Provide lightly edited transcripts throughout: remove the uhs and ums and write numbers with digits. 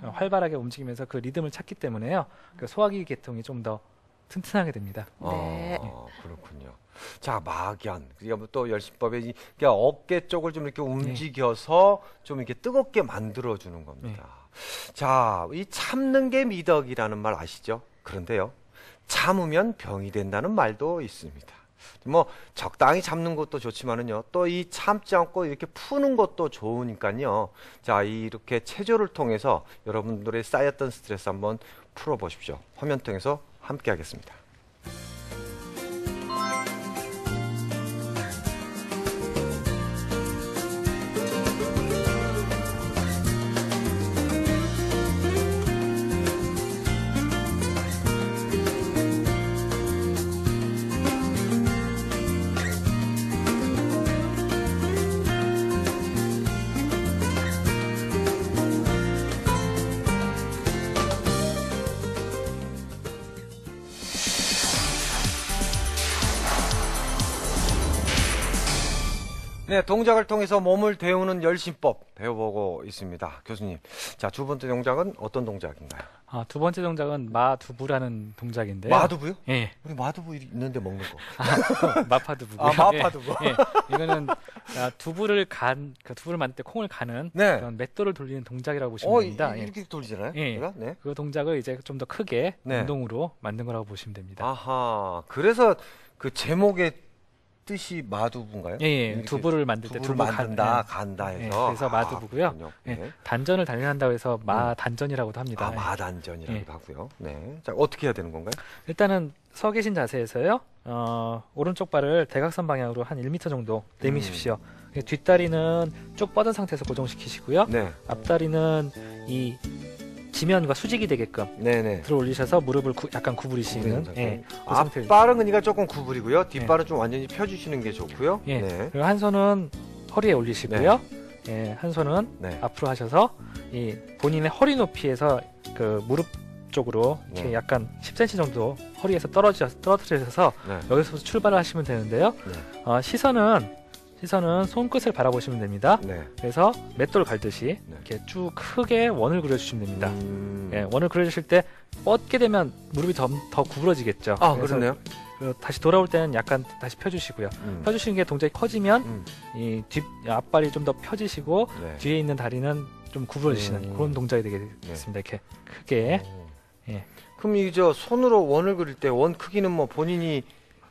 활발하게 움직이면서 그 리듬을 찾기 때문에요. 그 소화기 계통이 좀 더 튼튼하게 됩니다. 네. 그렇군요. 자, 막연. 그러니까 뭐또 열심법에 그러니까 어깨 쪽을 좀 이렇게 움직여서 좀 이렇게 뜨겁게 만들어주는 겁니다. 자, 이 참는 게 미덕이라는 말 아시죠? 그런데요, 참으면 병이 된다는 말도 있습니다. 뭐 적당히 참는 것도 좋지만은요, 또 이 참지 않고 이렇게 푸는 것도 좋으니까요. 자, 이렇게 체조를 통해서 여러분들의 쌓였던 스트레스 한번 풀어보십시오. 화면 통해서 함께 하겠습니다. 네, 동작을 통해서 몸을 데우는 열심법 배워보고 있습니다. 교수님, 자, 두 번째 동작은 어떤 동작인가요? 두 번째 동작은 마두부라는 동작인데요. 마두부요? 예. 우리 마두부 있는데 먹는 거. 마파두부고요. 마파두부. 예. 이거는 두부를 만들 때 콩을 가는 네. 그런 맷돌을 돌리는 동작이라고 보시면 됩니다. 이렇게 돌리잖아요. 예. 얘가? 네. 그 동작을 이제 좀 더 크게 네. 운동으로 만든 거라고 보시면 됩니다. 아하. 그래서 그 제목의 뜻이 마두부인가요? 예. 두부를 만들 때 두부를 두부 만든다, 간다 해서. 그래서 마두부고요. 그렇군요. 예. 네. 단전을 단련한다고 해서 마단전이라고도 합니다. 마단전이라고 하고요. 네. 자, 어떻게 해야 되는 건가요? 일단은 서 계신 자세에서요. 오른쪽 발을 대각선 방향으로 한 1m 정도 내미십시오. 뒷다리는 쭉 뻗은 상태에서 고정시키시고요. 네. 앞다리는 이 지면과 수직이 되게끔 네네. 들어 올리셔서 무릎을 약간 구부리시는 그 상태를. 앞발은 그러니까 조금 구부리고요. 뒷발은 좀 완전히 펴주시는 게 좋고요. 예. 네. 그리고 한 손은 허리에 올리시고요. 예, 한 손은 네. 앞으로 하셔서 이 본인의 허리 높이에서 그 무릎 쪽으로 이렇게 네. 약간 10cm 정도 허리에서 떨어뜨려서 네. 여기서 출발을 하시면 되는데요. 네. 시선은 손끝을 바라보시면 됩니다. 네. 그래서 맷돌 갈듯이 네. 이렇게 쭉 크게 원을 그려주시면 됩니다. 네. 예, 원을 그려주실 때 뻗게 되면 무릎이 더 구부러지겠죠. 아, 그래서 그렇네요. 다시 돌아올 때는 약간 다시 펴주시고요. 펴주시는 게 동작이 커지면 이 앞발이 좀 더 펴지시고 네. 뒤에 있는 다리는 좀 구부러지시는 그런 동작이 되겠습니다. 이렇게 크게. 예. 그럼 이 손으로 원을 그릴 때 원 크기는 뭐 본인이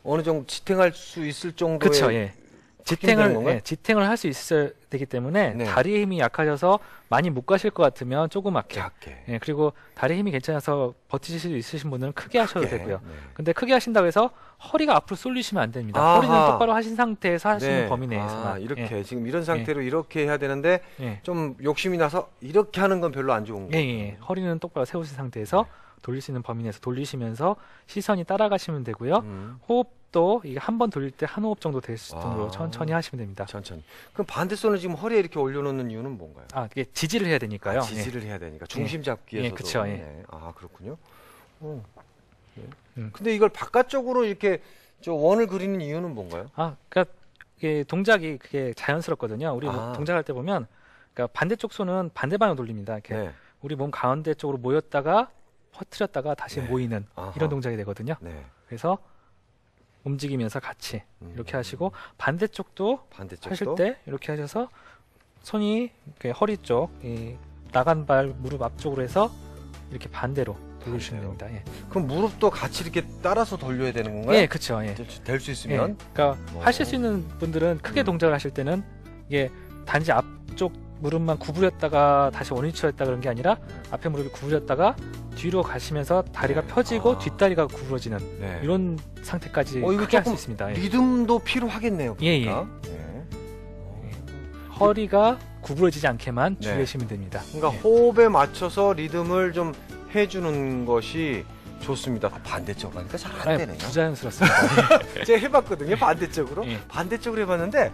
어느 정도 지탱할 수 있을 정도의 그렇죠. 예. 지탱을 할 수 있어야 되기 때문에 네. 다리의 힘이 약하셔서 많이 못 가실 것 같으면 조그맣게. 작게. 예, 그리고 다리 힘이 괜찮아서 버티실 수 있으신 분은 크게 하셔도 되고요. 네. 근데 크게 하신다고 해서 허리가 앞으로 쏠리시면 안 됩니다. 아하. 허리는 똑바로 하신 상태에서 하시는 범위 내에서만. 이렇게 지금 이런 상태로 이렇게 해야 되는데 예. 좀 욕심이 나서 이렇게 하는 건 별로 안 좋은 거예요. 예. 허리는 똑바로 세우신 상태에서 돌릴 수 있는 범위 내에서 돌리시면서 시선이 따라가시면 되고요. 호흡도 이게 한 번 돌릴 때 한 호흡 정도 될 정도로 천천히 하시면 됩니다. 천천히. 그럼 반대 손을 지금 허리에 이렇게 올려놓는 이유는 뭔가요? 이게 지지를 해야 되니까요. 지지를 해야 되니까 중심 잡기에서도. 예, 그쵸, 예. 네. 아, 그렇군요. 근데 이걸 바깥쪽으로 이렇게 원을 그리는 이유는 뭔가요? 그러니까 이게 동작이 그게 자연스럽거든요. 우리 동작할 때 보면, 그러니까 반대쪽 손은 반대 방향 돌립니다. 이렇게 우리 몸 가운데 쪽으로 모였다가 퍼뜨렸다가 다시 모이는 이런 동작이 되거든요. 그래서 움직이면서 같이 이렇게 하시고 반대쪽도 하실 때 이렇게 하셔서 손이 이렇게 허리 쪽, 이 나간 발 무릎 앞쪽으로 해서 이렇게 반대로 돌려주시면 됩니다. 예. 그럼 무릎도 같이 이렇게 따라서 돌려야 되는 건가요? 예, 그렇죠. 예. 될 수 있으면. 그러니까 하실 수 있는 분들은 크게 동작을 하실 때는 이게 단지 앞쪽 무릎만 구부렸다가 다시 원위치했다 그런 게 아니라 앞에 무릎이 구부렸다가 뒤로 가시면서 다리가 펴지고 뒷다리가 구부러지는 이런 상태까지 크게 할 수 있습니다. 리듬도 필요하겠네요. 예. 허리가 구부러지지 않게만 주의하시면 됩니다. 그러니까 호흡에 맞춰서 리듬을 좀 해주는 것이 좋습니다. 반대쪽으로 하니까 잘 안 되네요. 부자연스럽습니다. 제가 해봤거든요. 반대쪽으로. 반대쪽으로 해봤는데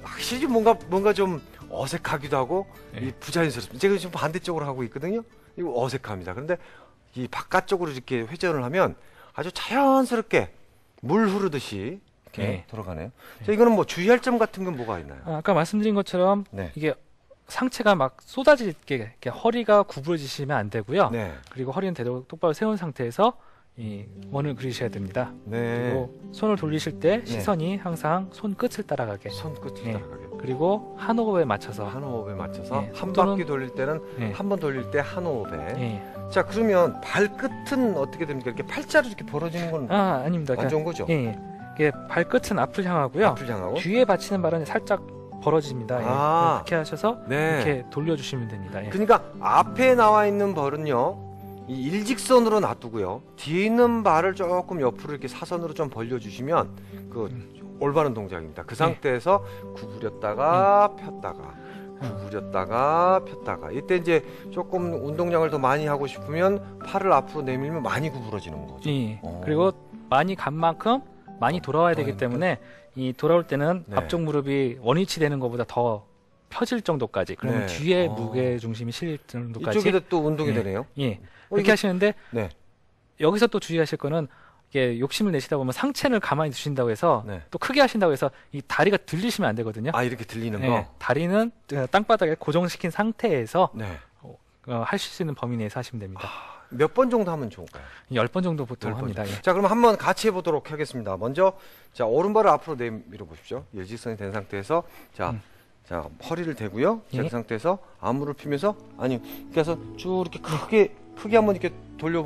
확실히 뭔가 좀 어색하기도 하고 부자연스럽습니다. 제가 지금 반대쪽으로 하고 있거든요. 이거 어색합니다. 그런데 이 바깥쪽으로 이렇게 회전을 하면 아주 자연스럽게 물 흐르듯이 이렇게 돌아가네요. 자, 이거는 뭐 주의할 점 같은 건 뭐가 있나요? 아까 말씀드린 것처럼 이게 상체가 막 쏟아지게 이렇게 허리가 구부러지시면 안 되고요. 네. 그리고 허리는 되도록 똑바로 세운 상태에서 이 원을 그리셔야 됩니다. 네. 그리고 손을 돌리실 때 네. 시선이 항상 손끝을 따라가게. 손끝을 네. 따라가게. 그리고 한 호흡에 맞춰서. 한 호흡에 맞춰서 네. 한 또는- 바퀴 돌릴 때는 네. 한 번 돌릴 때 한 호흡에. 예. 자, 그러면 발끝은 어떻게 됩니까? 이렇게 팔자로 이렇게 벌어지는 건 아닙니다. 안 좋은 거죠? 예, 예. 이게 발끝은 앞을 향하고요. 앞을 향하고. 뒤에 받치는 발은 살짝 벌어집니다. 아. 예. 이렇게 하셔서 네. 이렇게 돌려주시면 됩니다. 예. 그러니까 앞에 나와 있는 벌은요, 이 일직선으로 놔두고요. 뒤에 있는 발을 조금 옆으로 이렇게 사선으로 좀 벌려주시면 그 올바른 동작입니다. 그 상태에서 구부렸다가 폈다가 구부렸다가 폈다가 이때 이제 조금 운동량을 더 많이 하고 싶으면 팔을 앞으로 내밀면 많이 구부러지는 거죠. 예. 어. 그리고 많이 간 만큼 많이 돌아와야 되기 때문에 이 돌아올 때는 네. 앞쪽 무릎이 원위치 되는 것보다 더 펴질 정도까지 그러면 네. 뒤에 어. 무게 중심이 실릴 정도까지 이쪽에도 또 운동이 네. 되네요. 예. 어, 이렇게 이거- 하시는데 네. 여기서 또 주의하실 거는 이게 욕심을 내시다 보면 상체를 가만히 두신다고 해서 네. 또 크게 하신다고 해서 이 다리가 들리시면 안 되거든요. 아, 이렇게 들리는 예, 거. 다리는 땅바닥에 고정시킨 상태에서 네. 하실 수 있는 범위 내에서 하시면 됩니다. 몇 번 정도 하면 좋을까요? 10번 정도 보통 10번 합니다. 정도. 예. 자, 그럼 한번 같이 해보도록 하겠습니다. 먼저, 자, 오른발을 앞으로 내밀어 보십시오. 일직선이 된 상태에서, 자, 자, 허리를 대고요. 자, 예. 그 상태에서 안무를 피면서, 아니, 그래서 쭉 이렇게 크게 한번 이렇게 돌려.